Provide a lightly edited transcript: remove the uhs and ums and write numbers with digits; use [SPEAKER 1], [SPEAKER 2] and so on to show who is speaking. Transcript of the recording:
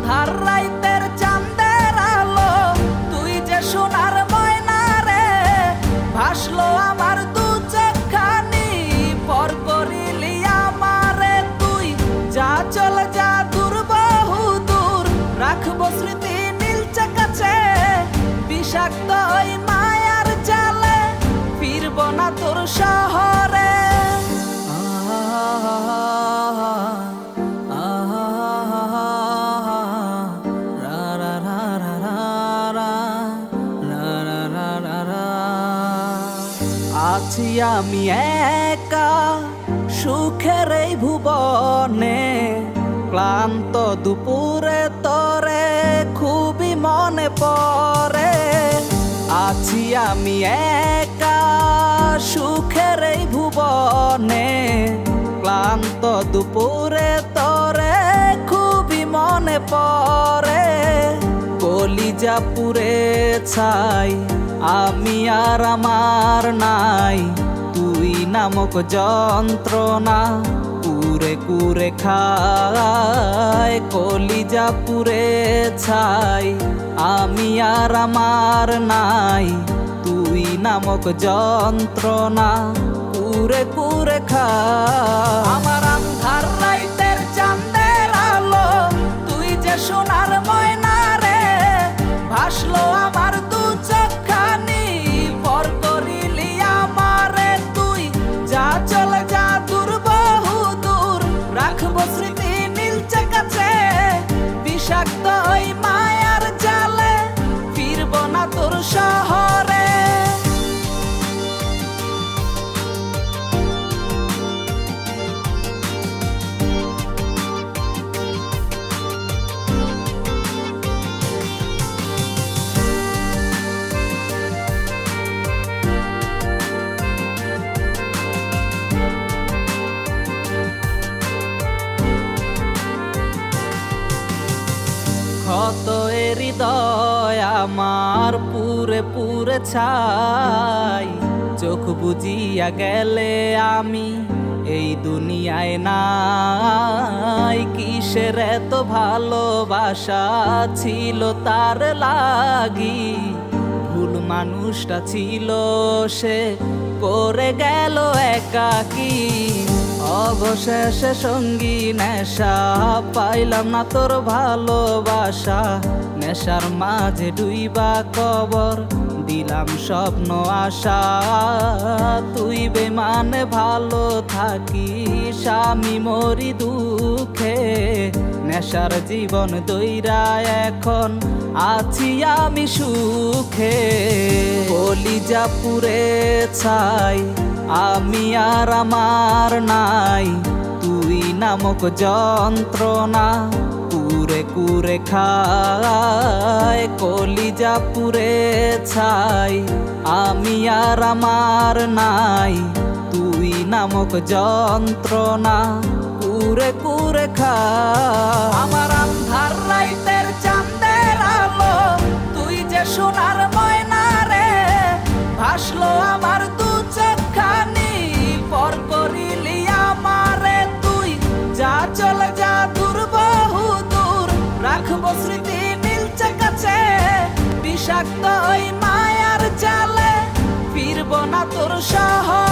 [SPEAKER 1] আন্ধার রাইতের চাঁদের আলো, তুই যে সোনার ময়না রে, ভাসলো আমার দু চোখখানি, পর করিলি আমারে তুই। যা চলে যা দূর বহু দূর, রাখবো স্মৃতি নীলচে কাছে, বিষাক্ত ওই মায়ার জালে ফিরবো না তোর শহরে। আছি আমি একা সুখের এই ভুবনে, ক্লান্ত দুপুরে তরে খুবই মনে পড়ে। আছি আমি একা সুখের এই ভুবনে, ক্লান্ত দুপুরে তরে খুবই মনে পড়ে। কলিজা পুড়ে ছাই আমি আর আমার নাই, তুই নামক যন্ত্রণা কুরে কুরে খায়। কলিজা পুড়ে ছাই আমি আর আমার নাই, তুই নামক যন্ত্রণা কুরে কুরে খায়। আমার আন্ধার রাইতের চাঁদের আলো, তুই যে সোনার ময়না রে, ভাসলো আমার দু চোখখানি, পর করিলি আমারে তুই। যা চলে যা দূর বহু দূর, রাখবো স্মৃতি নীলচে কাছে, বিষাক্ত ওই মায়ার জালে ফিরবো না তোর শহরে। ক্ষত হৃদয় আমার পুরে পুরে ছাই, চোখ বুজিয়া গেলে আমি এই দুনিয়ায় নাই। কিসের এত ভালোবাসা ছিল তার লাগি, ভুল মানুষটা ছিল সে করে গেল একাকী। অবশেষে সঙ্গী নেশা, পাইলাম না তোর ভালোবাসা, নেশার মাঝে ডুইবা কবর দিলাম স্বপ্ন আশা। তুই বেমানে ভালো থাকিস আমি মরি দুঃখে, নেশার জীবন দইরা এখন আছি আমি সুখে। কলিজা পুড়ে ছাই আমি আর আমার নাই, তুই নামক যন্ত্রণা কুরে কুরে খায়। কলিজা পুড়ে ছাই আমি আর আমার নাই, তুই নামক যন্ত্রণা কুরে কুরে খায়। আমার আন্ধার রাইতের চাঁদের আলো, তুই যে সোনার ময়না রে, ভাসলো আমার দু চোখখানি, পর করিলি আমারে তুই। যা চলে যা দূর বহু দূর, রাখবো স্মৃতি নীলচে কাছে, বিষাক্ত ওই মায়ার জালে ফিরবো না তোর শহরে।